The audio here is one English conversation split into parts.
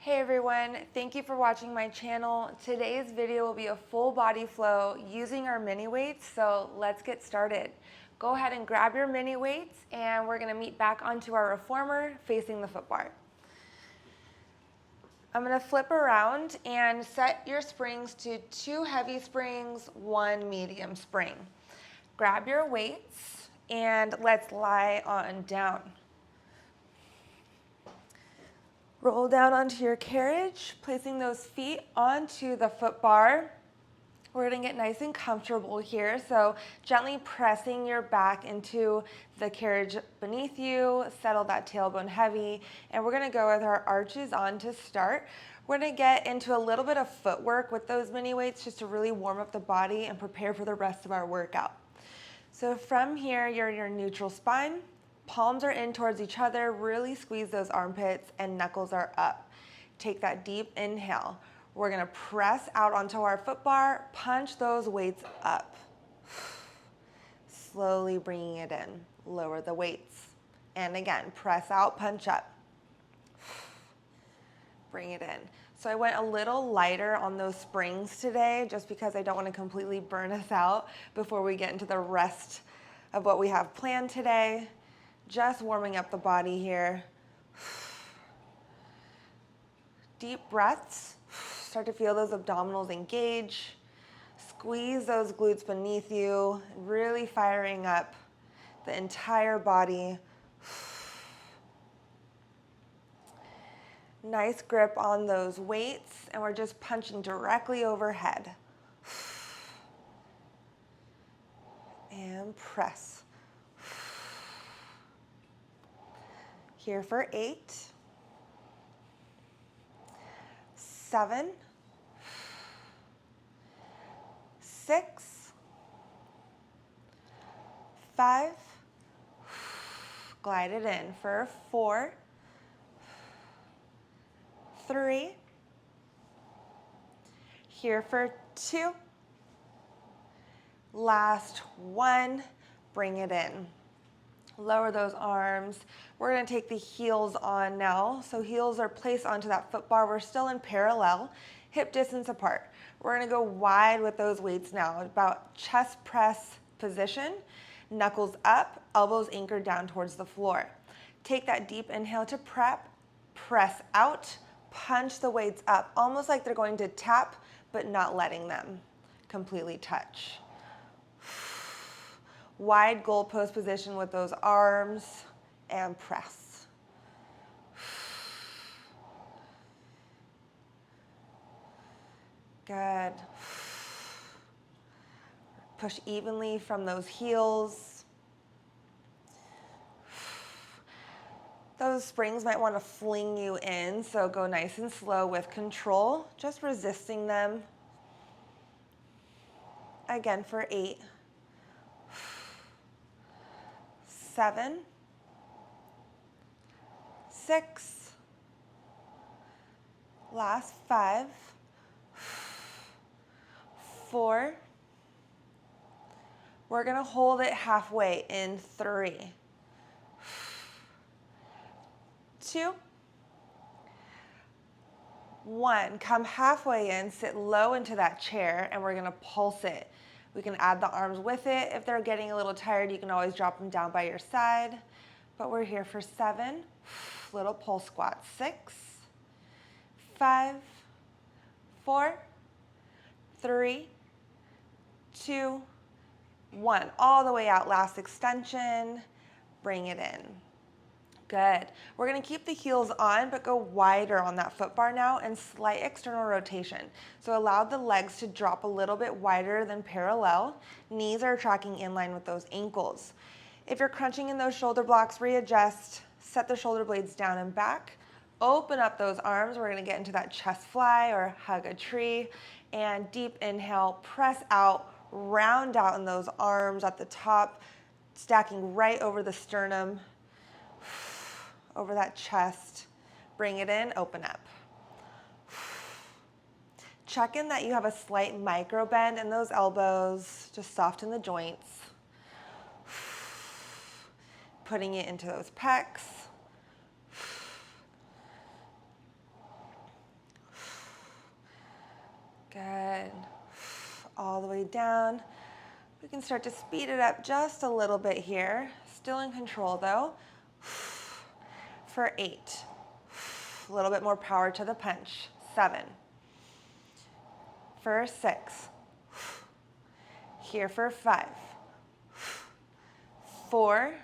Hey everyone, thank you for watching my channel. Today's video will be a full body flow using our mini weights, so let's get started. Go ahead and grab your mini weights and we're gonna meet back onto our reformer facing the foot bar. I'm gonna flip around and set your springs to 2 heavy springs, 1 medium spring. Grab your weights and let's lie on down. Roll down onto your carriage, placing those feet onto the foot bar. We're gonna get nice and comfortable here, so gently pressing your back into the carriage beneath you, settle that tailbone heavy, and we're gonna go with our arches on to start. We're gonna get into a little bit of footwork with those mini weights just to really warm up the body and prepare for the rest of our workout. So from here, you're in your neutral spine. Palms are in towards each other, really squeeze those armpits and knuckles are up. Take that deep inhale. We're gonna press out onto our foot bar, punch those weights up. Slowly bringing it in, lower the weights. And again, press out, punch up. Bring it in. So I went a little lighter on those springs today just because I don't wanna completely burn us out before we get into the rest of what we have planned today. Just warming up the body here. Deep breaths. Start to feel those abdominals engage. Squeeze those glutes beneath you, really firing up the entire body. Nice grip on those weights, and we're just punching directly overhead. And press. Here for 8, 7, 6, 5, glide it in for 4, 3, here for 2, last 1, bring it in. Lower those arms. We're gonna take the heels on now. So heels are placed onto that foot bar. We're still in parallel, hip distance apart. We're gonna go wide with those weights now, about chest press position, knuckles up, elbows anchored down towards the floor. Take that deep inhale to prep, press out, punch the weights up, almost like they're going to tap, but not letting them completely touch. Wide goalpost position with those arms and press. Good. Push evenly from those heels. Those springs might want to fling you in, so go nice and slow with control, just resisting them. Again for 8. 7, 6, last 5, 4, we're gonna hold it halfway in 3, 2, 1, come halfway in, sit low into that chair, and we're gonna pulse it. We can add the arms with it. If they're getting a little tired, you can always drop them down by your side. But we're here for 7, little pulse squat. 6, 5, 4, 3, 2, 1. All the way out, last extension. Bring it in. Good. We're gonna keep the heels on, but go wider on that foot bar now and slight external rotation. So allow the legs to drop a little bit wider than parallel. Knees are tracking in line with those ankles. If you're crunching in those shoulder blocks, readjust, set the shoulder blades down and back. Open up those arms. We're gonna get into that chest fly or hug a tree. And deep inhale, press out, round out in those arms at the top, stacking right over the sternum, over that chest. Bring it in, open up. Check in that you have a slight micro bend in those elbows, just soften the joints. Putting it into those pecs. way down. We can start to speed it up just a little bit here. Still in control though. For 8. A little bit more power to the punch. 7. For 6. Here for 5. 4.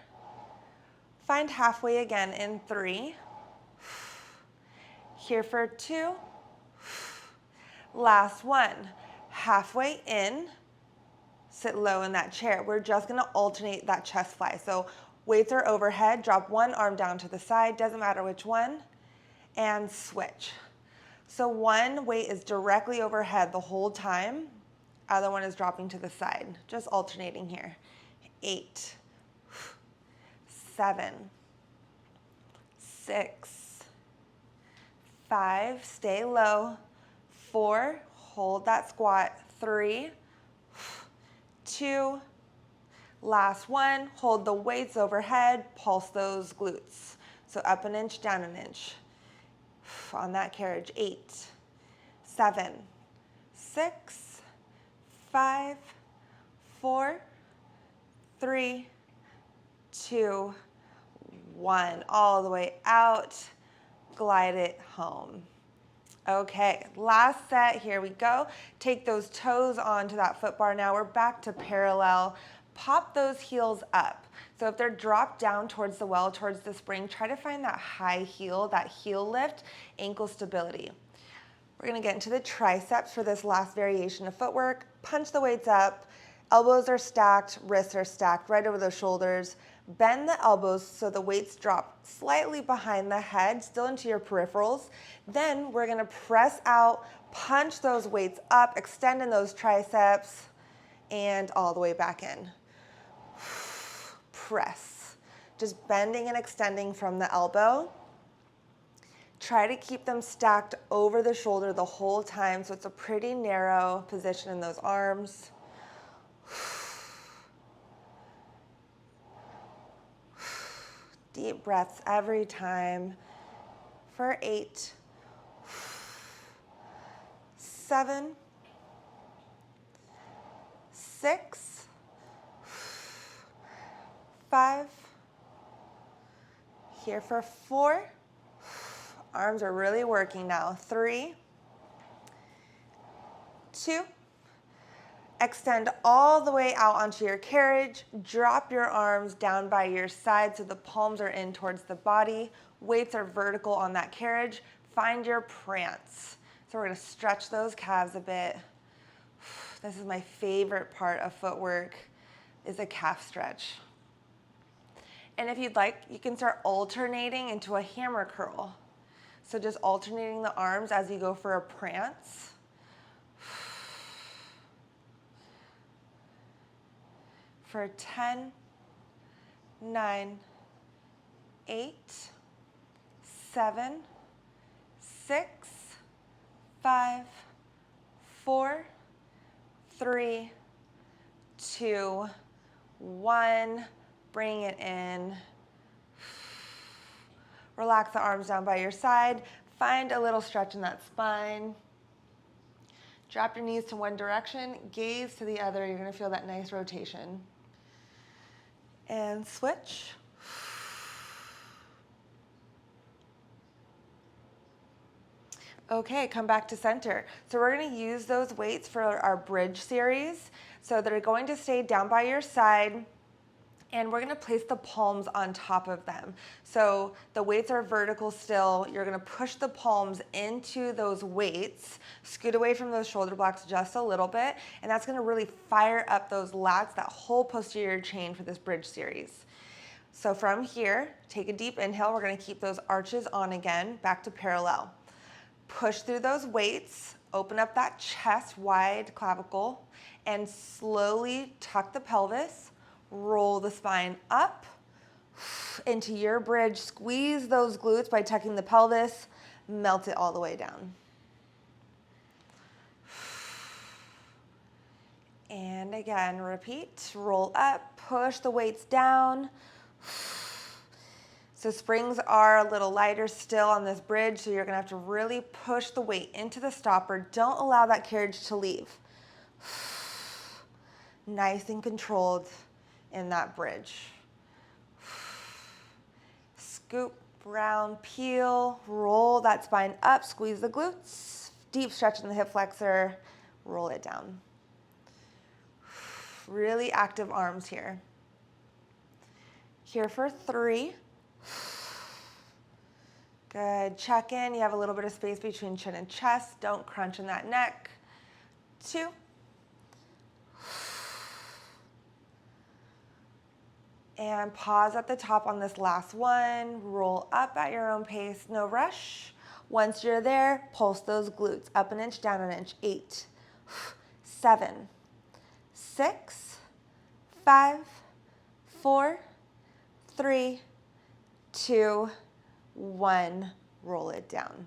Find halfway again in 3. Here for 2. Last one. Halfway in. Sit low in that chair. We're just going to alternate that chest fly. So weights are overhead. Drop one arm down to the side. Doesn't matter which one. And switch. So one weight is directly overhead the whole time. Other one is dropping to the side. Just alternating here. 8. 7. 6. 5. Stay low. 4. Hold that squat. 3. 2, last one, hold the weights overhead, pulse those glutes. So up an inch, down an inch. On that carriage, 8, 7, 6, 5, 4, 3, 2, 1. All the way out, glide it home. Okay, last set, here we go. Take those toes onto that foot bar. Now we're back to parallel. Pop those heels up. So if they're dropped down towards the well, towards the spring, try to find that high heel, that heel lift, ankle stability. We're gonna get into the triceps for this last variation of footwork. Punch the weights up, elbows are stacked, wrists are stacked right over the shoulders. Bend the elbows so the weights drop slightly behind the head, still into your peripherals. Then we're gonna press out, punch those weights up, extend in those triceps, and all the way back in. Press. Just bending and extending from the elbow. Try to keep them stacked over the shoulder the whole time so it's a pretty narrow position in those arms. Deep breaths every time. For 8, 7, 6, 5. Here for 4. Arms are really working now. 3, 2. Extend all the way out onto your carriage. Drop your arms down by your side so the palms are in towards the body. Weights are vertical on that carriage. Find your prance. So we're gonna stretch those calves a bit. This is my favorite part of footwork, is a calf stretch. And if you'd like, you can start alternating into a hammer curl. So just alternating the arms as you go for a prance. For 10, 9, 8, 7, 6, 5, 4, 3, 2, 1. Bring it in. Relax the arms down by your side. Find a little stretch in that spine. Drop your knees to one direction, gaze to the other. You're gonna feel that nice rotation. And switch. Okay, come back to center. So we're gonna use those weights for our bridge series. So they're going to stay down by your side, and we're gonna place the palms on top of them. So the weights are vertical still. You're gonna push the palms into those weights, scoot away from those shoulder blocks just a little bit, and that's gonna really fire up those lats, that whole posterior chain for this bridge series. So from here, take a deep inhale. We're gonna keep those arches on again, back to parallel. Push through those weights, open up that chest, wide clavicle, and slowly tuck the pelvis. Roll the spine up into your bridge. Squeeze those glutes by tucking the pelvis. Melt it all the way down. And again, repeat. Roll up, push the weights down. So springs are a little lighter still on this bridge, so you're gonna have to really push the weight into the stopper. Don't allow that carriage to leave. nice and controlled in that bridge. Scoop, round, peel, roll that spine up, squeeze the glutes, deep stretch in the hip flexor, roll it down. Really active arms here. Here for 3. Good, check in. You have a little bit of space between chin and chest. Don't crunch in that neck. 2. And pause at the top on this last one. Roll up at your own pace, no rush. Once you're there, pulse those glutes. Up an inch, down an inch. 8, 7, 6, 5, 4, 3, 2, 1. Roll it down.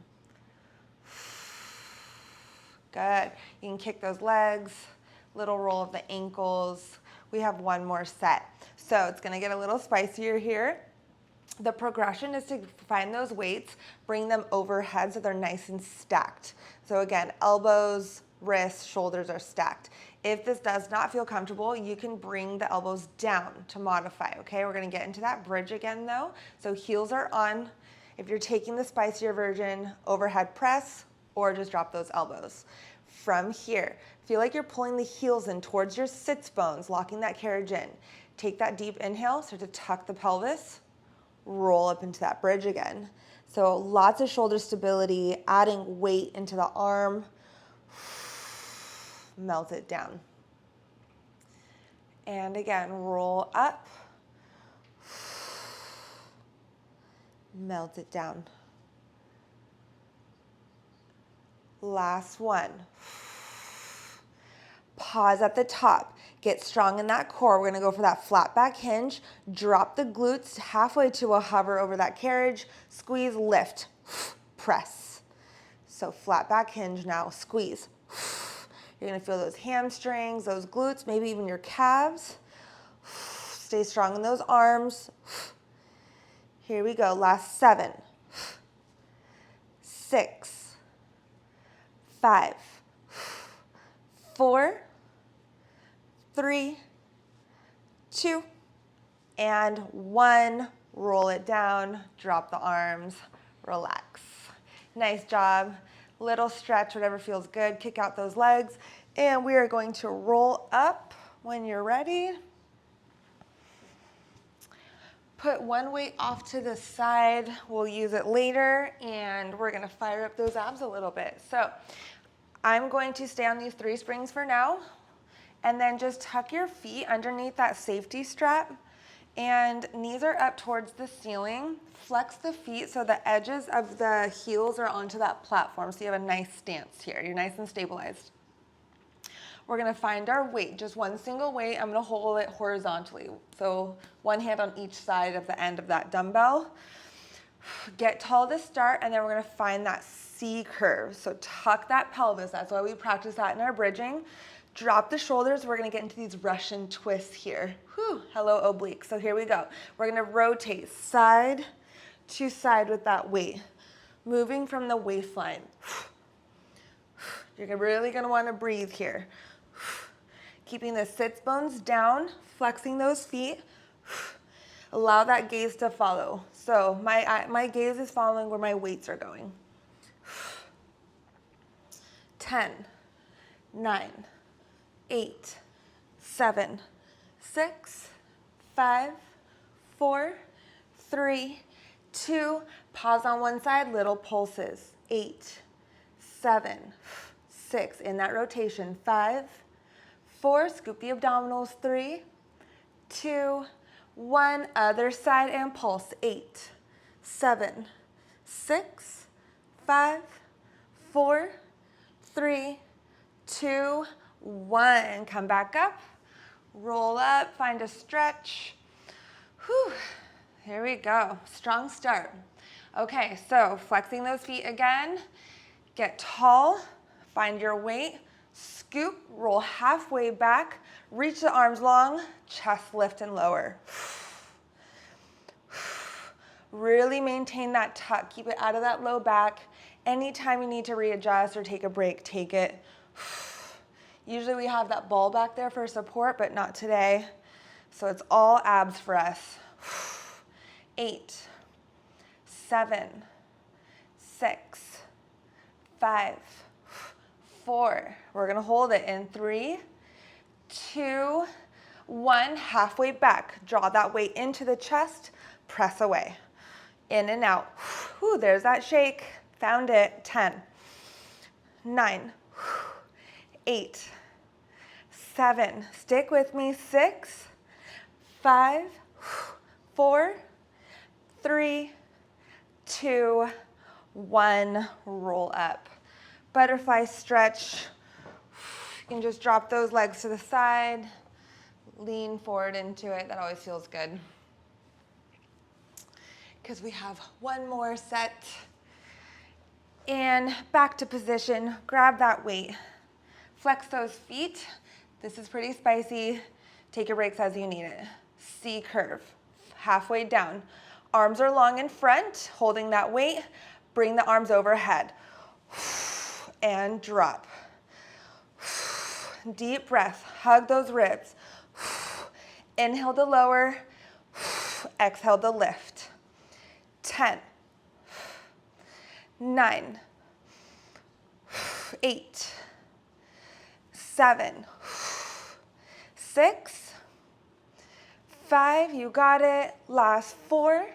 Good. You can kick those legs, little roll of the ankles. We have one more set. So it's gonna get a little spicier here. The progression is to find those weights, bring them overhead so they're nice and stacked. So again, elbows, wrists, shoulders are stacked. If this does not feel comfortable, you can bring the elbows down to modify, okay? We're gonna get into that bridge again though. So heels are on. If you're taking the spicier version, overhead press, or just drop those elbows. From here, feel like you're pulling the heels in towards your sits bones, locking that carriage in. Take that deep inhale, start to tuck the pelvis, roll up into that bridge again. So lots of shoulder stability, adding weight into the arm, melt it down. And again, roll up, melt it down. Last one. Pause at the top. Get strong in that core. We're going to go for that flat back hinge. Drop the glutes halfway to a hover over that carriage. Squeeze, lift, press. So flat back hinge now. Squeeze. You're going to feel those hamstrings, those glutes, maybe even your calves. Stay strong in those arms. Here we go. Last 7, 6, 5, 4, 3, 2, and 1. Roll it down, drop the arms, relax. Nice job. Little stretch, whatever feels good. Kick out those legs. And we are going to roll up when you're ready. Put one weight off to the side. We'll use it later, and we're gonna fire up those abs a little bit. So I'm going to stay on these 3 springs for now, and then just tuck your feet underneath that safety strap, and knees are up towards the ceiling. Flex the feet so the edges of the heels are onto that platform, so you have a nice stance here. You're nice and stabilized. We're gonna find our weight, just one single weight. I'm gonna hold it horizontally. So one hand on each side of the end of that dumbbell. Get tall to start, and then we're gonna find that C curve. So tuck that pelvis. That's why we practice that in our bridging. Drop the shoulders. We're gonna get into these Russian twists here. Whew, hello obliques. So here we go. We're gonna rotate side to side with that weight, moving from the waistline. You're really gonna wanna breathe here. Keeping the sits bones down, flexing those feet. Allow that gaze to follow. So my gaze is following where my weights are going. 10, 9, 8, 7, 6, 5, 4, 3, 2. Pause on one side, little pulses. 8, 7, 6. In that rotation. 5, 4. Scoop the abdominals. 3, 2, 1. Other side and pulse. 8, 7, 6, 5, 4, 3, 2, 1. Come back up. Roll up. Find a stretch. Whew. Here we go. Strong start. Okay, so flexing those feet again. Get tall. Find your weight. Scoop. Roll halfway back. Reach the arms long. Chest lift and lower. Really maintain that tuck. Keep it out of that low back. Anytime you need to readjust or take a break, take it. Usually we have that ball back there for support, but not today. So it's all abs for us. 8, 7, 6, 5, 4. We're gonna hold it in 3, 2, 1. Halfway back. Draw that weight into the chest. Press away. In and out. Whew, there's that shake. Found it. 10, 9, 8, 7. Stick with me. 6, 5, 4, 3, 2, 1. Roll up. Butterfly stretch. You can just drop those legs to the side. Lean forward into it. That always feels good. Because we have one more set. And back to position. Grab that weight. Flex those feet. This is pretty spicy. Take your breaks as you need it. C curve. Halfway down. Arms are long in front, holding that weight. Bring the arms overhead. And drop. Deep breath. Hug those ribs. Inhale to lower. Exhale to lift. 10, 9, 8, 7, 6, 5. You got it. Last 4,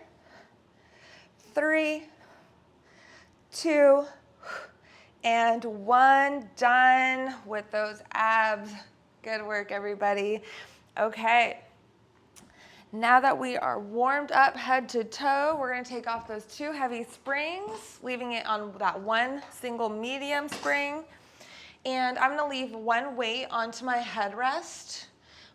3, 2, and 1. Done with those abs. Good work, everybody. Okay. Now that we are warmed up head to toe, we're going to take off those 2 heavy springs, leaving it on that 1 single medium spring. And I'm going to leave 1 weight onto my headrest.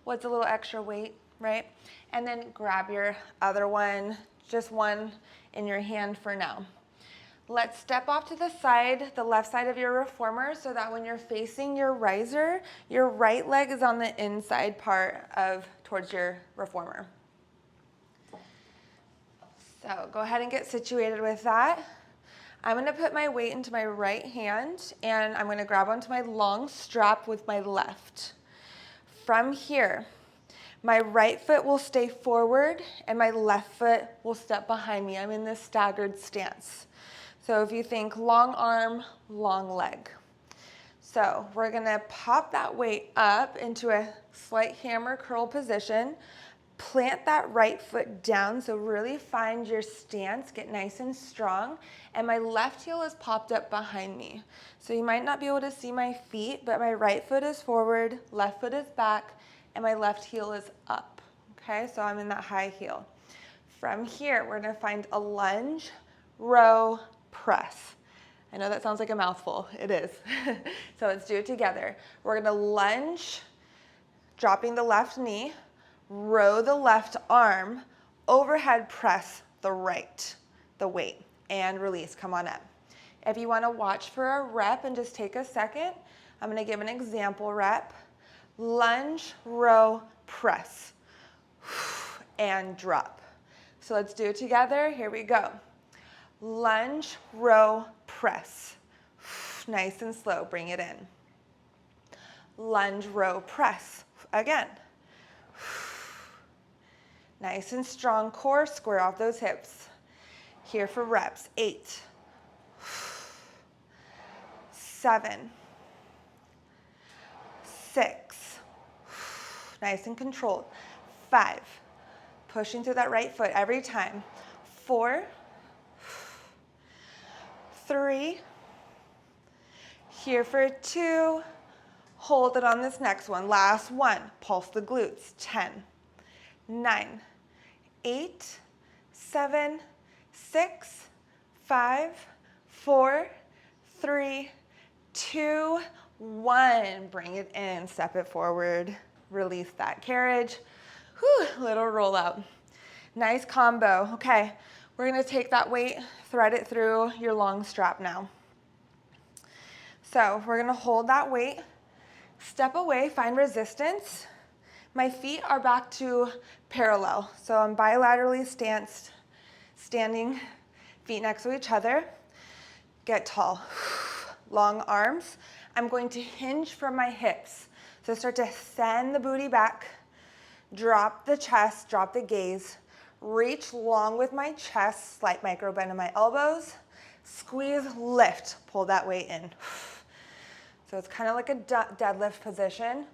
What's a little extra weight, right? And then grab your other one, just 1 in your hand for now. Let's step off to the side, the left side of your reformer, so that when you're facing your riser, your right leg is on the inside part of towards your reformer. So go ahead and get situated with that. I'm going to put my weight into my right hand, and I'm going to grab onto my long strap with my left. From here, my right foot will stay forward, and my left foot will step behind me. I'm in this staggered stance. So if you think long arm, long leg. So we're going to pop that weight up into a slight hammer curl position. Plant that right foot down, so really find your stance, get nice and strong. And my left heel is popped up behind me. So you might not be able to see my feet, but my right foot is forward, left foot is back, and my left heel is up. Okay, so I'm in that high heel. From here, we're gonna find a lunge, row, press. I know that sounds like a mouthful. It is. So let's do it together. We're gonna lunge, dropping the left knee, row the left arm, overhead press the weight, and release. Come on up. If you want to watch for a rep and just take a second, I'm going to give an example rep. Lunge, row, press, and drop. So let's do it together. Here we go. Lunge, row, press. Nice and slow. Bring it in. Lunge, row, press. Again. Nice and strong core, square off those hips. Here for reps. 8, 7, 6, nice and controlled. 5, pushing through that right foot every time. 4, 3, here for 2, hold it on this next one. Last one, pulse the glutes. 10, 9, 8, 7, 6, 5, 4, 3, 2, 1. Bring it in, step it forward, release that carriage. Whew, little roll out. Nice combo. Okay, we're gonna take that weight, thread it through your long strap now. So we're gonna hold that weight, step away, find resistance. My feet are back to parallel. So I'm bilaterally standing, feet next to each other. Get tall. long arms. I'm going to hinge from my hips. So start to send the booty back, drop the chest, drop the gaze, reach long with my chest, slight micro bend in my elbows, squeeze, lift, pull that weight in. So it's kind of like a deadlift position.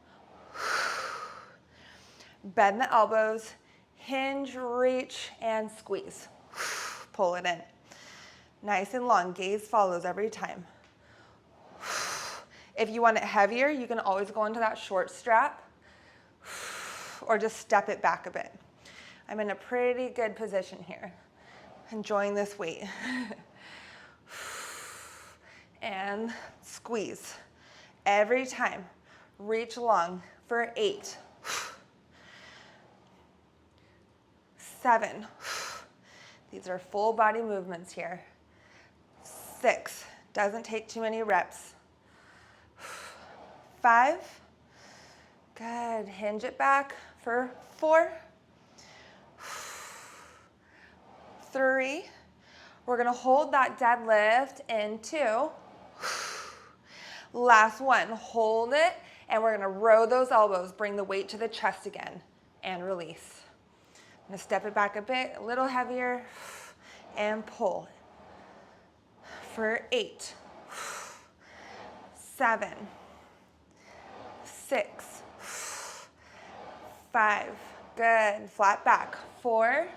Bend the elbows, hinge, reach, and squeeze. Pull it in. Nice and long, gaze follows every time. If you want it heavier, you can always go into that short strap or just step it back a bit. I'm in a pretty good position here. Enjoying this weight. And squeeze. Every time, reach long for 8, 7. These are full body movements here. 6, doesn't take too many reps. 5, good, hinge it back for 4, 3, we're gonna hold that deadlift in 2, last one, hold it, and we're gonna row those elbows, bring the weight to the chest again, and release. I'm gonna step it back a bit, a little heavier, and pull. For 8, 7, 6, 5, good, flat back, 4,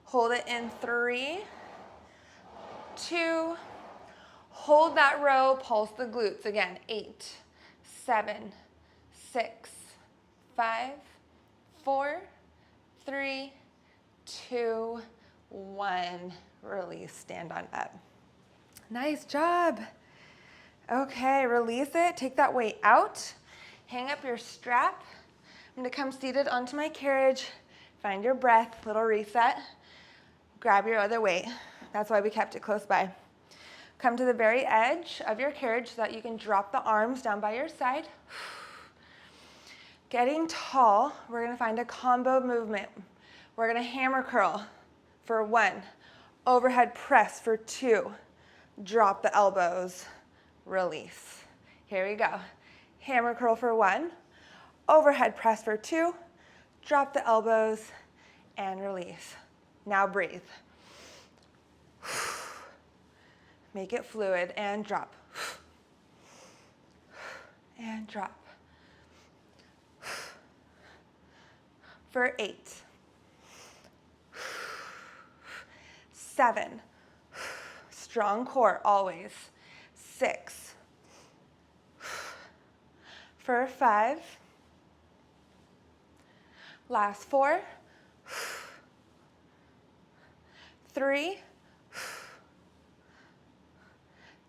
hold it in 3, 2, hold that row, pulse the glutes again, 8, 7, 6, 5, 4, 3, 2, 1, release, stand on up. Nice job. Okay, release it, take that weight out, hang up your strap. I'm gonna come seated onto my carriage, find your breath, little reset, grab your other weight. That's why we kept it close by. Come to the very edge of your carriage so that you can drop the arms down by your side. Getting tall, we're gonna find a combo movement. We're gonna hammer curl for 1, overhead press for 2, drop the elbows, release. Here we go. Hammer curl for 1, overhead press for 2, drop the elbows, and release. Now breathe. Make it fluid and drop. And drop. For 8, 7, strong core always, 6, for 5, last 4, 3,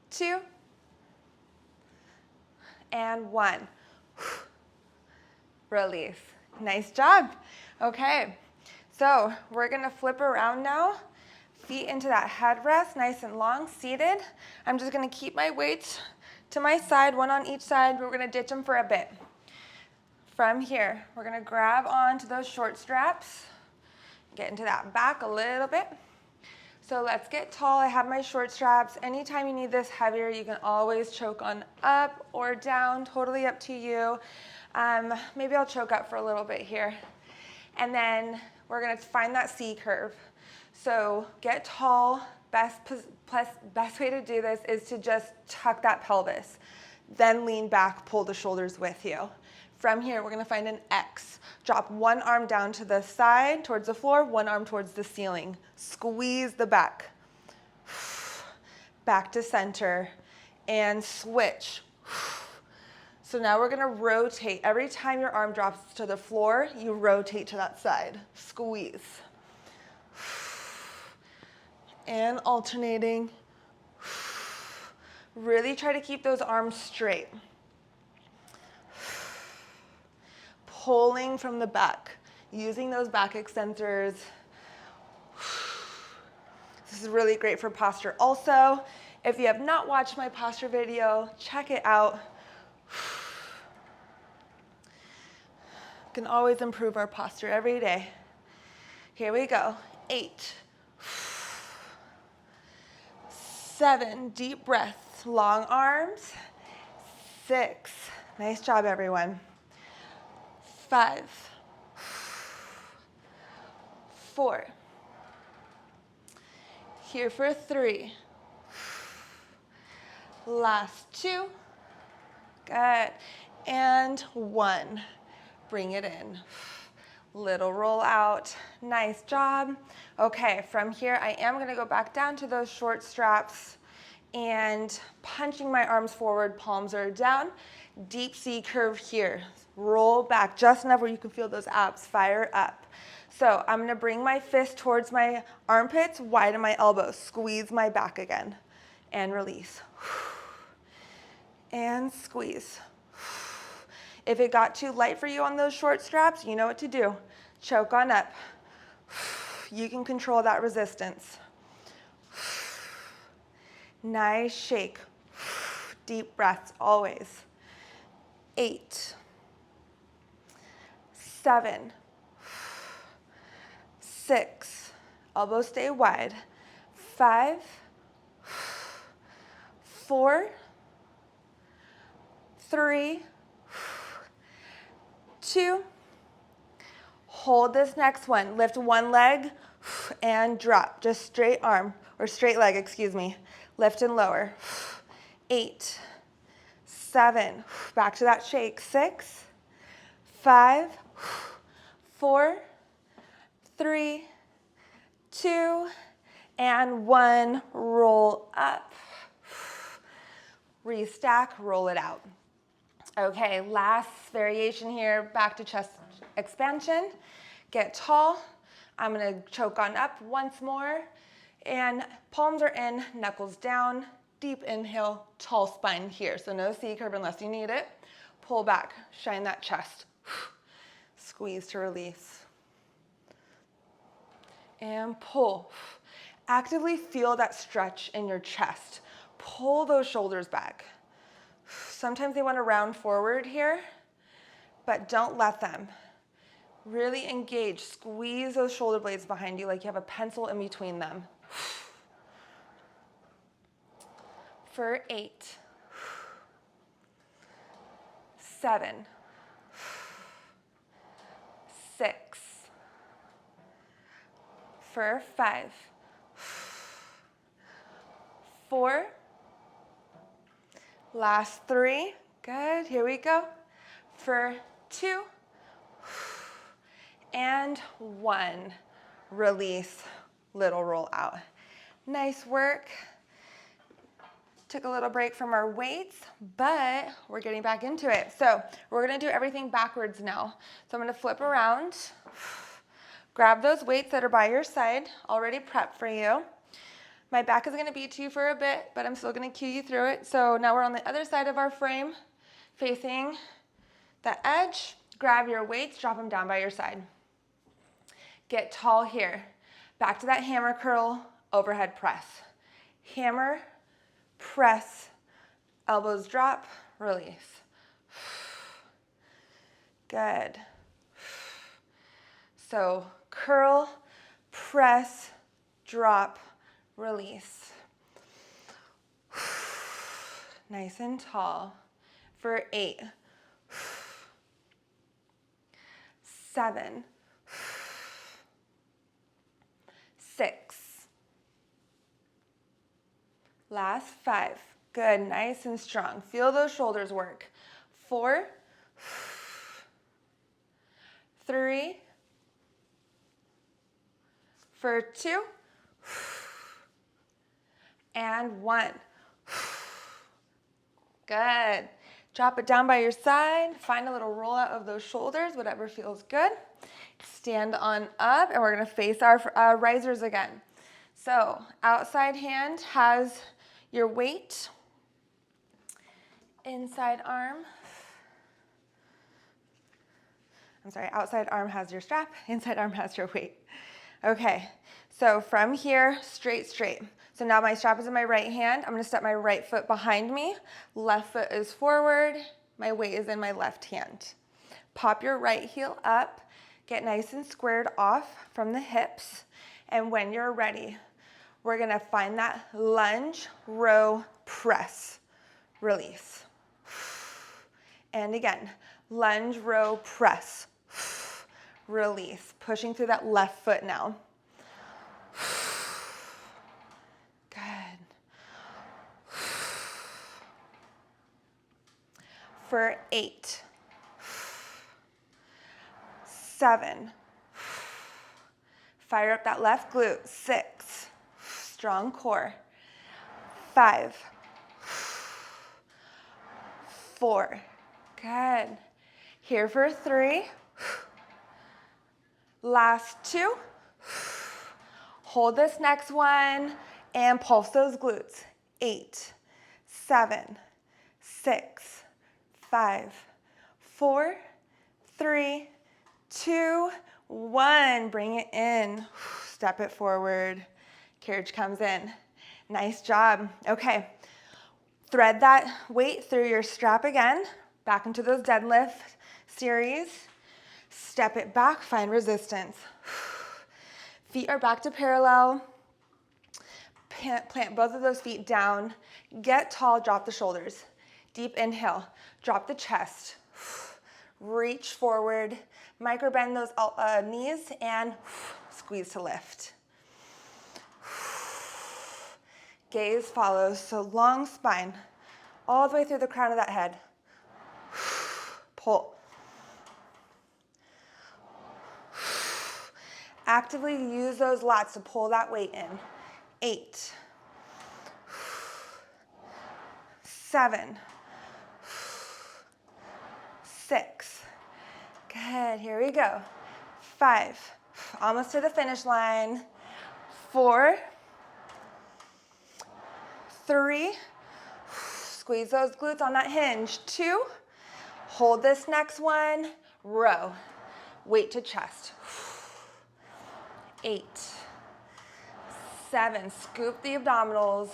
2, and 1. Release. Nice job. Okay, so we're gonna flip around now. Feet into that headrest, nice and long, seated. I'm just gonna keep my weights to my side, one on each side. We're gonna ditch them for a bit. From here, we're gonna grab onto those short straps, get into that back a little bit. So let's get tall. I have my short straps. Anytime you need this heavier, you can always choke on up or down, totally up to you. Maybe I'll choke up for a little bit here. And then we're gonna find that C curve. So get tall. Best way to do this is to just tuck that pelvis. Then lean back, pull the shoulders with you. From here, we're gonna find an X. Drop one arm down to the side, towards the floor, one arm towards the ceiling. Squeeze the back. Back to center, and switch. So now we're gonna rotate. Every time your arm drops to the floor, you rotate to that side. Squeeze. And alternating. Really try to keep those arms straight. Pulling from the back, using those back extensors. This is really great for posture also. If you have not watched my posture video, check it out. Can always improve our posture every day. Here we go. 8, 7, deep breaths. long arms. 6. Nice job, everyone. 5. 4. Here for 3. Last 2. Good. And 1. Bring it in. Little roll out. Nice job. Okay, from here I am going to go back down to those short straps and punching my arms forward, palms are down. Deep C curve here. Roll back just enough where you can feel those abs fire up. So I'm going to bring my fist towards my armpits, widen my elbows, squeeze my back again, and release. And squeeze. If it got too light for you on those short straps, you know what to do. Choke on up. You can control that resistance. Nice shake. Deep breaths always. 8. 7. 6. Elbows stay wide. 5. 4. 3. 2. Hold this next one. Lift one leg and drop. Just straight arm, or straight leg, excuse me. Lift and lower. 8. 7. Back to that shake. 6. 5. 4. 3. 2. And 1. Roll up. Restack, roll it out. Okay, last variation here, back to chest expansion. Get tall. I'm gonna choke on up once more. And palms are in, knuckles down. Deep inhale, tall spine here. So no C curve unless you need it. Pull back, shine that chest. Squeeze to release. And pull. Actively feel that stretch in your chest. Pull those shoulders back. Sometimes they want to round forward here, but don't let them. Really engage. Squeeze those shoulder blades behind you like you have a pencil in between them. For 8. 7. 6. For 5. 4. Last 3. Good. Here we go. For 2. And 1. Release. Little roll out. Nice work. Took a little break from our weights, but we're getting back into it. So we're going to do everything backwards now. So I'm going to flip around. Grab those weights that are by your side, already prepped for you. My back is going to be to you for a bit, but I'm still going to cue you through it. So now we're on the other side of our frame, facing the edge. Grab your weights, drop them down by your side. Get tall here. Back to that hammer curl, overhead press. Hammer, press, elbows drop, release. Good. So curl, press, drop, release. Nice and tall. For 8. 7. 6. Last 5. Good, nice and strong. Feel those shoulders work. 4. 3. For 2. And 1. Good. Drop it down by your side. Find a little rollout of those shoulders, whatever feels good. Stand on up, and we're going to face our risers again. So outside hand has your weight. Inside arm. I'm sorry, outside arm has your strap. Inside arm has your weight. Okay, so from here, straight. So now my strap is in my right hand. I'm going to step my right foot behind me. Left foot is forward. My weight is in my left hand. Pop your right heel up. Get nice and squared off from the hips. And when you're ready, we're going to find that lunge, row, press. release. And again, lunge, row, press, release. Pushing through that left foot now. Good. For 8, 7, fire up that left glute, 6, strong core, 5, 4, good. Here for 3, last 2, hold this next one and pulse those glutes, 8, 7, 6, 5, 4, 3, 2, 1. Bring it in. Step it forward. Carriage comes in. Nice job. Okay. Thread that weight through your strap again. Back into those deadlift series. Step it back. Find resistance. Feet are back to parallel. Plant both of those feet down. Get tall. Drop the shoulders. Deep inhale. Drop the chest. Reach forward. Micro bend those knees and squeeze to lift. Gaze follows, so long spine. All the way through the crown of that head. Pull. Actively use those lats to pull that weight in. 8, 7, 6. Good, here we go. 5, almost to the finish line. 4, 3, squeeze those glutes on that hinge. 2, hold this next one, row, weight to chest. 8, 7, scoop the abdominals.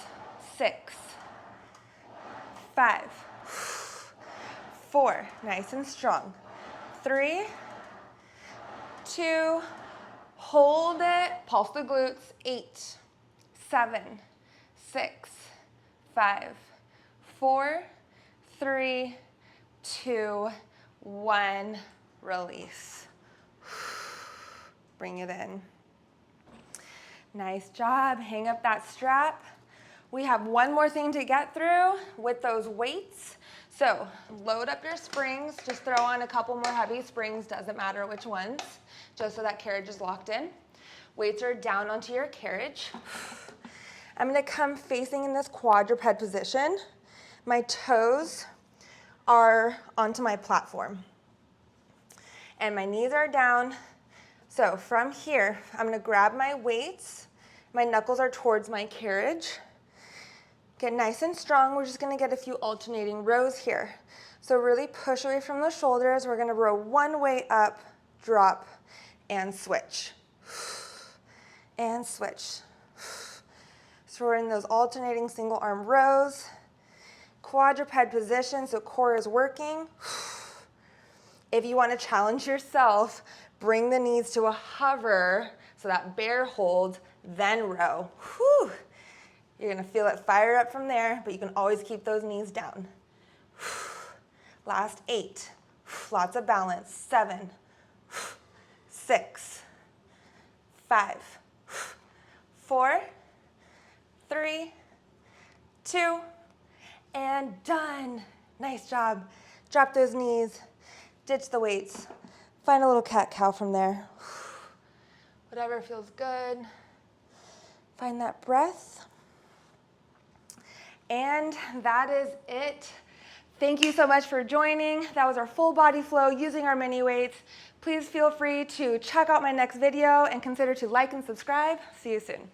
6, 5, 4, nice and strong. 3, 2, hold it, pulse the glutes. 8, 7, 6, 5, 4, 3, 2, 1, release. Bring it in. Nice job. Hang up that strap. We have one more thing to get through with those weights. So load up your springs. Just throw on a couple more heavy springs, doesn't matter which ones, just so that carriage is locked in. Weights are down onto your carriage. I'm going to come facing in this quadruped position. My toes are onto my platform. And my knees are down. So from here, I'm going to grab my weights. My knuckles are towards my carriage. Get nice and strong. We're just going to get a few alternating rows here. So really push away from the shoulders. We're going to row one way up, drop, and switch. And switch. So we're in those alternating single arm rows. Quadruped position, so core is working. If you want to challenge yourself, bring the knees to a hover, so that bear hold, then row. Whew. You're going to feel it fire up from there, but you can always keep those knees down. Last 8. Lots of balance. 7, 6, 5, 4, 3, 2, and done. Nice job. Drop those knees. Ditch the weights. Find a little cat-cow from there. Whatever feels good. Find that breath. And that is it. Thank you so much for joining. That was our full body flow using our mini weights. Please feel free to check out my next video and consider to like and subscribe. See you soon.